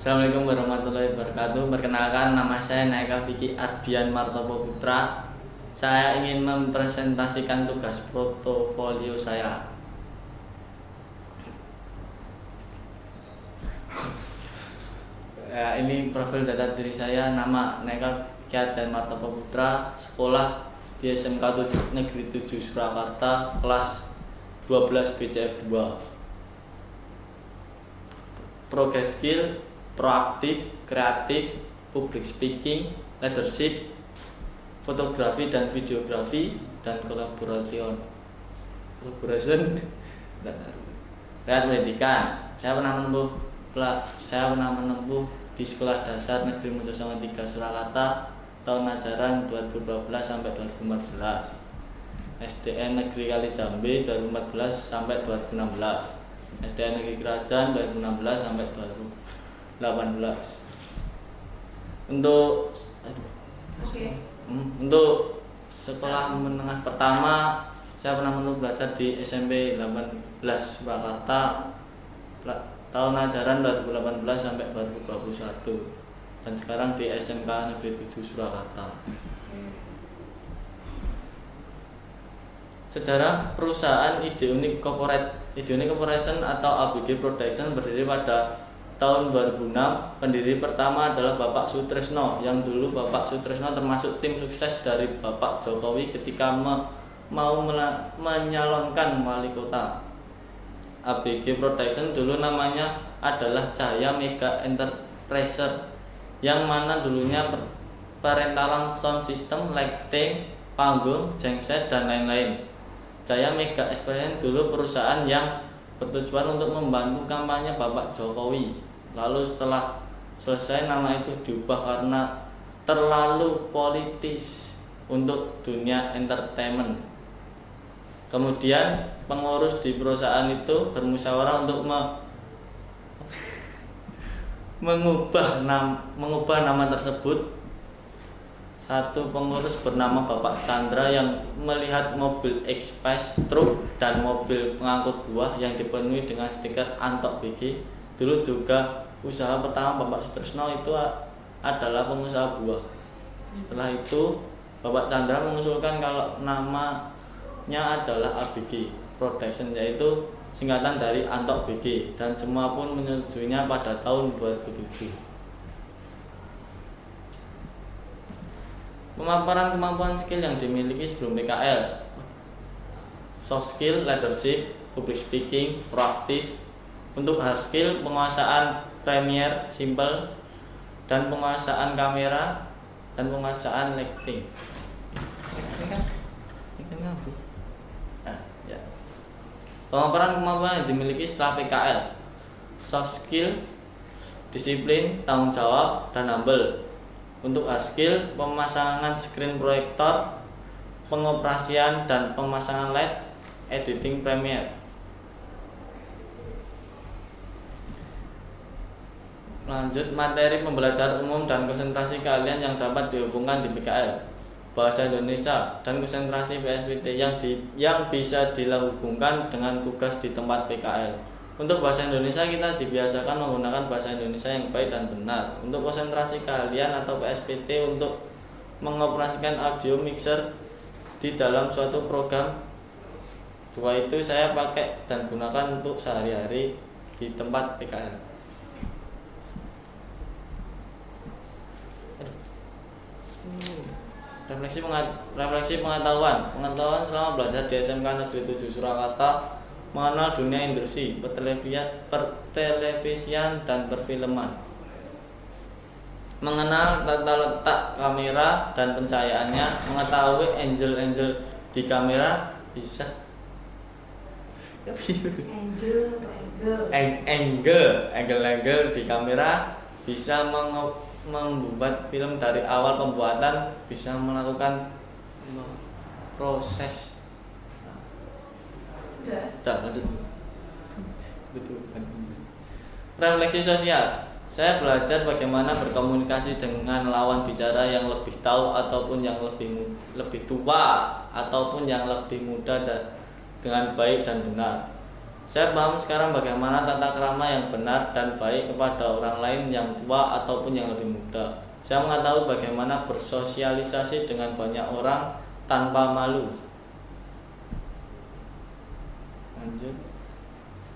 Assalamualaikum warahmatullahi wabarakatuh. Perkenalkan, nama saya Naika Vicky Ardian Martopo Putra. Saya ingin mempresentasikan tugas portofolio saya. Ya, ini profil data diri saya. Nama Naika Vicky Ardian Martopo Putra. Sekolah di SMK Negeri 7 Surakarta, kelas 12 BCF 2. Progress skill, proaktif, kreatif, public speaking, leadership, fotografi dan videografi, dan collaboration lewat pendidikan. Saya pernah menempuh di Sekolah Dasar Negeri Mojosongo 3 Surakarta tahun ajaran 2012 sampai 2014. SDN Negeri Kalijambe 2014 sampai 2016. SDN Negeri Kerajaan 2016 sampai 2018. Untuk sekolah menengah pertama, saya pernah belajar di SMP 18 Surakarta tahun ajaran 2018 sampai 2021, dan sekarang di SMK Negeri 7 Surakarta. Sejarah perusahaan Ideonic Corporation atau ABG Production berdiri pada tahun 2006. Pendiri pertama adalah Bapak Sutrisno, yang dulu Bapak Sutrisno termasuk tim sukses dari Bapak Jokowi ketika mau menyalonkan wali kota. ABG Production dulu namanya adalah Cahaya Mega Enterprises, yang mana dulunya perentalan sound system, lighting, panggung, genset, dan lain-lain. Cahaya Mega Enterprises dulu perusahaan yang bertujuan untuk membantu kampanye Bapak Jokowi. Lalu setelah selesai, nama itu diubah karena terlalu politis untuk dunia entertainment. Kemudian pengurus di perusahaan itu bermusyawarah untuk mengubah nama tersebut. Satu pengurus bernama Bapak Chandra yang melihat mobil Express truk dan mobil pengangkut buah yang dipenuhi dengan stiker Antok BG. Dulu juga usaha pertama Bapak Sutrisno itu adalah pengusaha buah. Setelah itu Bapak Chandra mengusulkan kalau namanya adalah ABG Production, yaitu singkatan dari Antok BG, dan semua pun menyetujuinya pada tahun 2007. Pemaparan kemampuan skill yang dimiliki sebelum PKL: soft skill, leadership, public speaking, proaktif. Untuk hard skill, penguasaan Premiere, Simple, dan penguasaan kamera, dan penguasaan lighting. Pemaparan kemampuan yang dimiliki setelah PKL: soft skill, disiplin, tanggung jawab, dan humble. Untuk hard skill, pemasangan screen proyektor, pengoperasian dan pemasangan LED, editing Premiere. Lanjut, materi pembelajaran umum dan konsentrasi kalian yang dapat dihubungkan di PKL: bahasa Indonesia dan konsentrasi PSPT yang bisa dihubungkan dengan tugas di tempat PKL. Untuk bahasa Indonesia, kita dibiasakan menggunakan bahasa Indonesia yang baik dan benar. Untuk konsentrasi kalian atau PSPT, untuk mengoperasikan audio mixer di dalam suatu program. Dua itu saya pakai dan gunakan untuk sehari-hari di tempat PKL. Refleksi pengetahuan selama belajar di SMK Negeri 7 Surakarta: mengenal dunia industri pertelevisian dan perfilman, mengenal tata letak kamera dan pencahayaannya, mengetahui angle di kamera, bisa angle di kamera, bisa membuat film dari awal pembuatan, bisa melakukan proses. Lanjut. Refleksi sosial: saya belajar bagaimana berkomunikasi dengan lawan bicara yang lebih tahu ataupun yang lebih tua ataupun yang lebih muda dan dengan baik dan benar. Saya paham sekarang bagaimana tata krama yang benar dan baik kepada orang lain yang tua ataupun yang lebih muda. Saya mengetahui bagaimana bersosialisasi dengan banyak orang tanpa malu. Lanjut.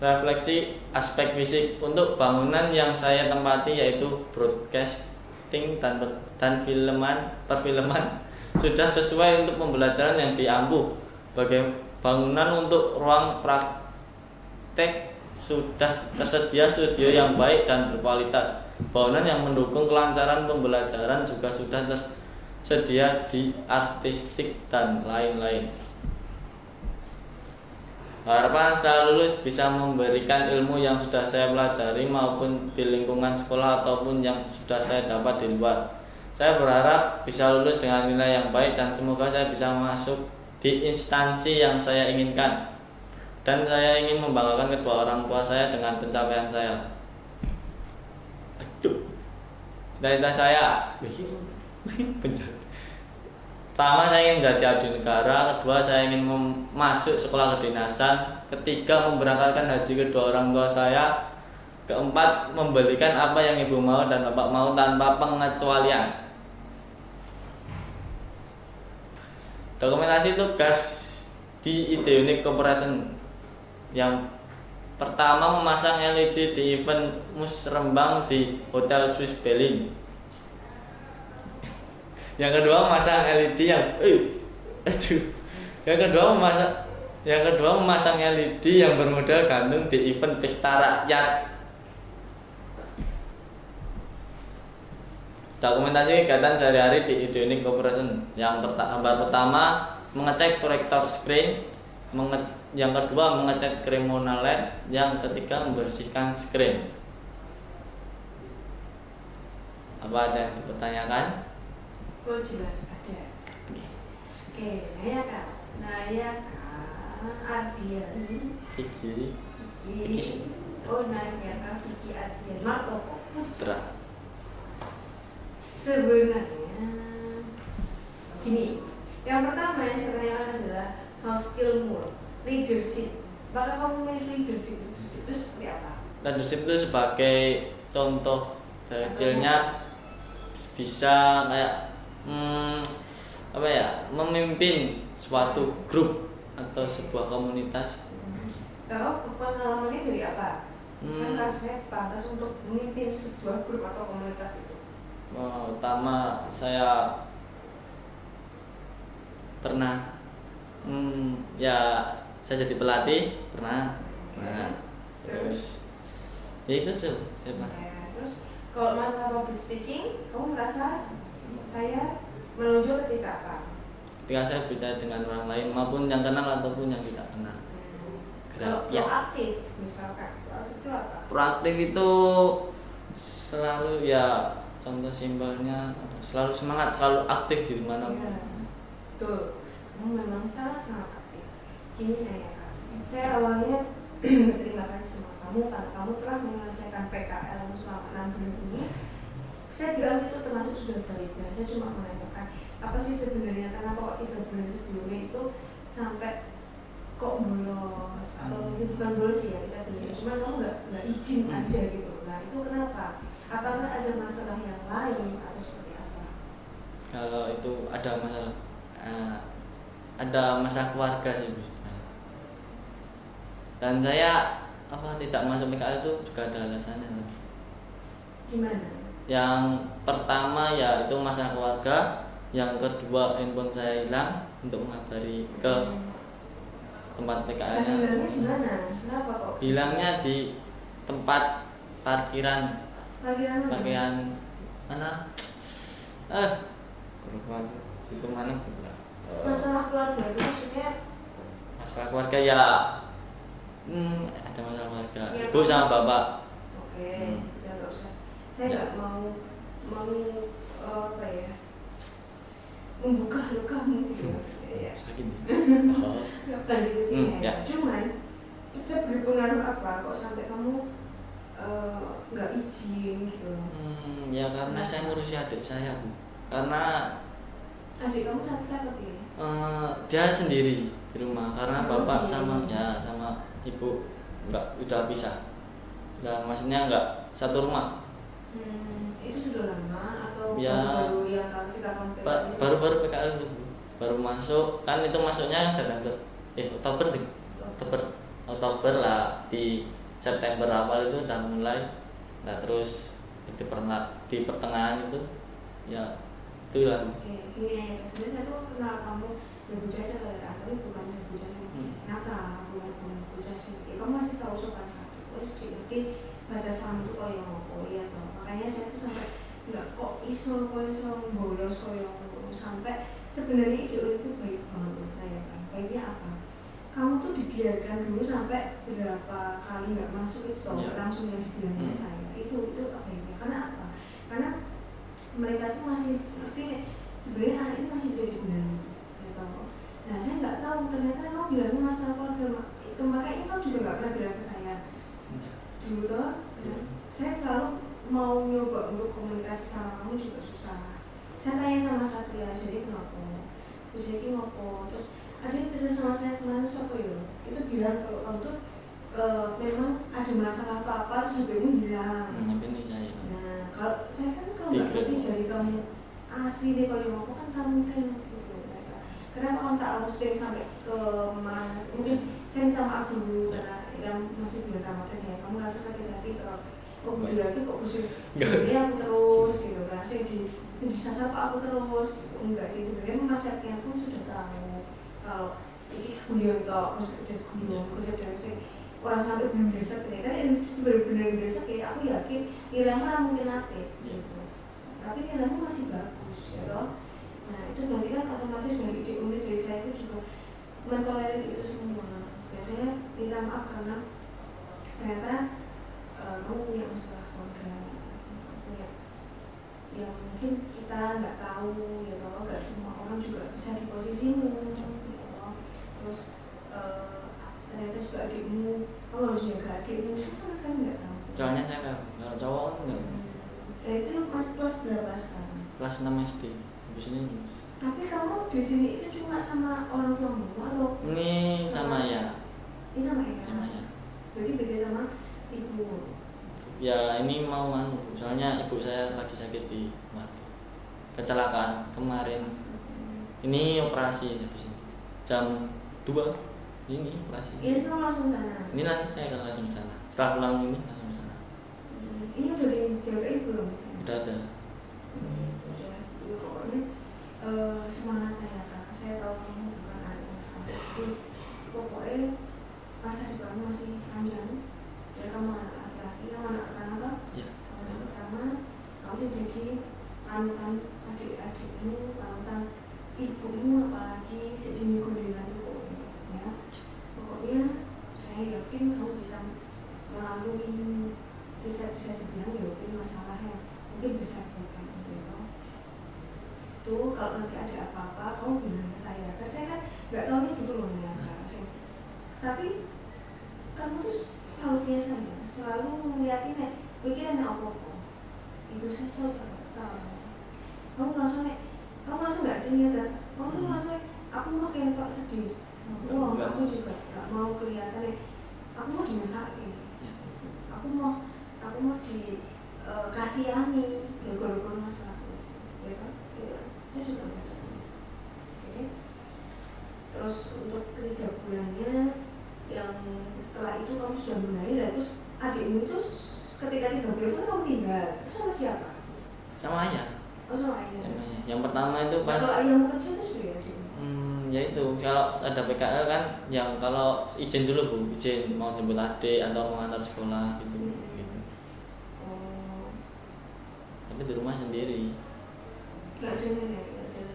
Refleksi aspek fisik untuk bangunan yang saya tempati yaitu broadcasting dan perfilman sudah sesuai untuk pembelajaran yang diampu. Bangunan untuk ruang praktek sudah tersedia studio yang baik dan berkualitas. Bangunan yang mendukung kelancaran pembelajaran juga sudah tersedia di artistik dan lain-lain. Harapan setelah lulus bisa memberikan ilmu yang sudah saya pelajari maupun di lingkungan sekolah ataupun yang sudah saya dapat di luar. Saya berharap bisa lulus dengan nilai yang baik dan semoga saya bisa masuk di instansi yang saya inginkan. Dan saya ingin membanggakan kedua orang tua saya dengan pencapaian saya. Aduh. Cita-cita saya pertama, saya ingin menjadi abdi negara. Kedua, saya ingin masuk sekolah kedinasan. Ketiga, memberangkatkan haji kedua orang tua saya. Keempat, memberikan apa yang ibu mau dan bapak mau tanpa pengecualian. Dokumentasi tugas di Ideonic Corporation. Yang pertama, memasang LED di event musrembang di Hotel Swiss Belling. Yang kedua, memasang LED Yang kedua memasang LED yang bermodel gantung di event pesta rakyat. Dokumentasi kegiatan sehari-hari di Ideonic Corporation. Yang pertama, mengecek proyektor screen. Yang kedua, mengecek krim monoled. Yang ketiga, membersihkan screen. Apa ada yang dipertanyakan? Oh jelas ada. Oke, Naya Kak Ardian. Iki. Oh Naya Kak Vicky Ardian Martoko Putra. Sebenarnya gini, yang pertama yang saya tanyakan adalah soft skillmu, leadership. Apakah kamu memiliki leadership? Leadership itu seperti apa? Leadership itu sebagai contoh kecilnya bisa kayak memimpin suatu grup atau sebuah komunitas. Kalau pengalamannya dari apa? Saya pantas untuk memimpin sebuah grup atau komunitas itu. Pertama, saya pernah saya jadi pelatih pernah. Terus ya itu tuh. Terus kalau masalah public speaking, kamu merasa saya menonjol ketika apa? Ketika saya bicara dengan orang lain maupun yang kenal ataupun yang tidak kenal. Kalau proaktif misalkan, proaktif itu apa? Proaktif itu selalu contoh simpelnya selalu semangat, selalu aktif di mana-mana. Ya, betul. Kamu memang sangat aktif. Gini Naya Kak, saya awalnya berterima kasih sama kamu karena kamu telah menyelesaikan PKL selama 6 bulan ini. Saya bilang itu termasuk sudah baik. Saya cuma menanyakan apa sih sebenarnya, kenapa kok 3 bulan sebelumnya itu sampai kok bolos atau bukan bolos sih ya kita bilang, cuma kamu nggak izin aja gitu. Nah itu kenapa? Apakah ada masalah yang lain atau seperti apa? Kalau itu ada masalah, ada masalah keluarga sih Bu. Dan saya tidak masuk PKL itu juga ada alasannya. Gimana? Yang pertama itu masalah keluarga, yang kedua handphone saya hilang untuk mengabari ke tempat PKL-nya. Hilangnya di mana? Kenapa kok? Hilangnya di tempat parkiran. Parkiran mana? Situ mana? Masalah keluarga itu maksudnya? Masalah keluarga ada masalah keluarga. Ya, Ibu sama bapak. Oke, udah nggak usah. Saya nggak mau membuka lukamu gitu maksudnya ya. Bukan gitu sih ya. Cuman bisa berpengaruh apa kok sampai kamu nggak izin gitu? Ya karena saya ngurusi adik saya Bu. Karena adik kamu sakit apa ya? Dia sendiri di rumah karena bapak sama ibu enggak, udah pisah. Udah, maksudnya enggak satu rumah. Itu sudah lama atau Ya, baru yang ketika kamu PKL itu? baru PKL itu baru masuk kan, itu masuknya September, Oktober nih, Oktober lah, di September awal itu udah mulai. Nah terus di pertengahan itu ya itu lah. Oke, gini ya, sebenarnya saya tuh kenal kamu Ibu Jasa tapi bukan Ibu Jasa nakal, bukan Ibu Jasa. Kamu masih tahu sopan satu, jadi batasan itu kalau yang mau ya toh. Makanya saya tuh sampai nggak kok iso bolos koyo sampai sebenarnya ide itu baik banget loh, kayak kan. Baiknya apa? Kamu tuh dibiarkan dulu sampai berapa kali nggak masuk itu langsung yang dibiarkan saya. Itu baiknya. Karena apa? Karena mereka tuh masih ngerti sebenarnya anak ini masih jadi benar gitu. Nah saya nggak tahu ternyata kamu bilangnya masalah keluarga itu, makanya kamu juga nggak pernah bilang ke saya dulu toh. Saya selalu mau nyoba untuk komunikasi sama kamu juga susah. Saya tanya sama Satria, jadi kenapa? Terus jadi ngopo? Terus ada yang terus sama saya kemarin siapa ya? Itu bilang kalau kamu tuh memang ada masalah apa-apa terus sebelumnya hilang. Nah kalau saya kan kalau nggak ngerti dari kamu asli deh kalau ngopo kan kamu mungkin gitu. Kenapa kamu tak harus sampai ke mana? Mungkin saya minta maaf dulu karena yang masih belum Ramadan ya. Kamu rasa sakit hati terus kok beli lagi kok busuk ini aku terus gitu kan, saya disasar kok aku terus gitu. Enggak sih, sebenarnya masyarakatnya pun sudah tahu kalau ini guyon toh, terus ada guyon, terus ada sih orang sampai belum besok ya kan, sebenarnya benar besok ya aku yakin nilainya mungkin apa gitu, tapi nilainya masih bagus ya toh. Nah itu nanti kan otomatis dari ide unit dari saya itu juga mentolerir itu semua. Biasanya minta maaf karena ternyata kamu punya masalah keluarga, punya yang mungkin kita nggak tahu ya toh, nggak semua orang juga bisa di posisimu ya toh. Terus ternyata juga adikmu, kamu harus jaga adikmu, saya sama sekali nggak tahu. Soalnya cewek, kalau cowok kan enggak. Dan itu masih kelas berapa sekarang? Kelas 6 SD, habis ini lulus. Tapi kamu di sini itu cuma sama orang tuamu atau? Ini sama ya. Ini sama ya? Sama ya. Berarti beda sama ibu? Ya ini mau soalnya ibu saya lagi sakit di mati, kecelakaan kemarin. Ini operasi habis ini jam 2 ini operasi. Ini kamu langsung sana? Ini nanti saya akan langsung sana. Setelah pulang ini langsung sana. Ini udah dijagain belum? Udah ada. Udah. Ya, pokoknya semangat ya kak. Saya tahu kamu bukan anak kamu, tapi pokoknya masa depanmu masih panjang. Ya kamu anak laki-laki, kamu anak pertama kan? Ya. Anak pertama, kamu jadi panutan adik-adikmu, panutan ibumu, apalagi sedini gondelan itu ya. Pokoknya saya yakin kamu bisa melalui bisa dibilang ya mungkin masalah yang mungkin bisa bukan gitu. Tuh kalau nanti ada apa-apa kamu bilang ke saya, karena saya kan nggak tahunya gitu loh ya kak. Tapi kamu tuh selalu biasanya selalu ngeliatin pikiran apa-apa itu saya selalu salah. Kamu merasa nggak sih ya, kamu tuh merasa aku mau kayak tak sedih. Aku juga nggak mau kelihatan aku mau dimasakin, aku mau dikasihani gara-gara masalah itu, ya saya juga merasa. Oke. Terus untuk 3 bulannya yang setelah itu kamu sudah melahir, terus adikmu itu ketika 3 bulan itu kamu tinggal sama siapa? Sama ayah. Oh sama ayah. Yang pertama itu pas. Kalau ayah mau kerja itu sudah ya? Ya itu kalau ada PKL kan, yang kalau izin dulu bu, izin mau jemput adik atau mau antar sekolah gitu. Oh. Tapi di rumah sendiri. Nggak ada nenek,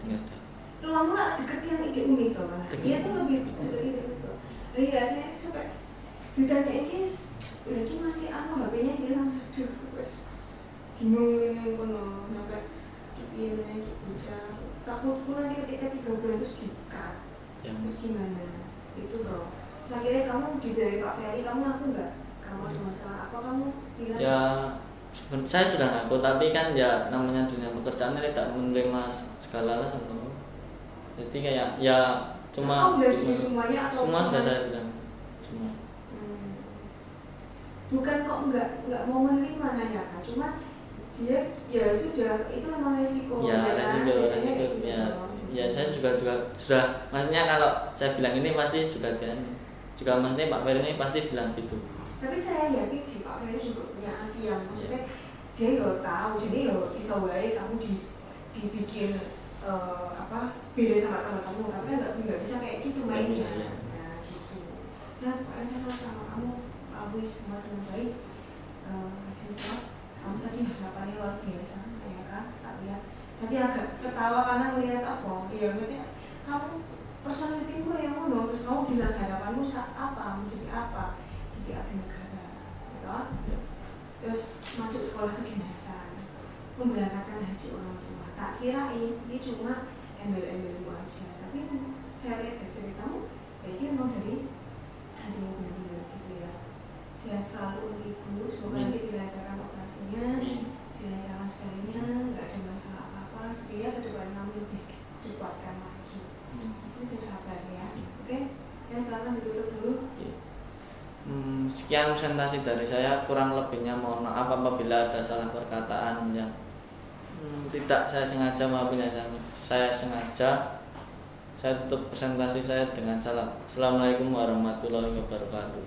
Nggak ada. Rumahmu lah deket yang ide uni tuh kan? Iya tuh lebih deket ide uni tuh. Iya saya sampai ditanya ini, udah ini masih HP-nya hilang, aduh bingung ini kono sampai dipiin lagi bocah. Takutku nanti ketika 3 bulan terus di-cut, terus gimana? Itu loh. Terus akhirnya kamu dari Pak Ferry, kamu ngaku nggak? Kamu ada masalah apa kamu bilang? Ya, saya sudah ngaku, tapi kan ya namanya dunia pekerjaan tidak menerima segala alasan tuh. Jadi kayak ya cuma kamu udah semuanya atau semua sudah saya bilang semua. bukan kok nggak mau menerima nanyakan, cuma dia ya sudah itu memang resiko Ya, kan? resiko Biasanya resiko gitu. ya saya juga sudah, maksudnya kalau saya bilang ini pasti juga maksudnya Pak Ferry ini pasti bilang gitu. Tapi saya yakin sih Pak Ferry juga punya hati yang maksudnya dia yo tahu, jadi yo iso wae kamu dibikin beda sama teman-teman, tapi nggak bisa kayak gitu mainnya. Ya. Nah gitu. Ya pokoknya saya selalu sama kamu, Abu semua dengan baik. Kamu tadi harapannya luar biasa, ya kan? Tak lihat. Tadi agak ketawa karena melihat apa? Iya, berarti kamu personalitimu yang ngono, terus kamu bilang harapanmu apa? Menjadi apa? Jadi abdi negara, gitu. Terus masuk sekolah kedinasan, memberangkatkan haji orang tua. Tak kirain ini cuma embel-embelmu aja, tapi saya lihat dari ceritamu, kayaknya memang dari hati yang benar-benar gitu ya. Sehat selalu untuk ibu, semoga nanti dilancarkan operasinya, dilancarkan segalanya, nggak ada masalah apa-apa. Dia ke depan kamu lebih dikuatkan lagi. Itu saya sabar ya, oke? Ya silakan ditutup dulu. Sekian presentasi dari saya, kurang lebihnya mohon maaf apabila ada salah perkataan yang tidak saya sengaja maupun saya sengaja. Saya tutup presentasi saya dengan salam. Assalamualaikum warahmatullahi wabarakatuh.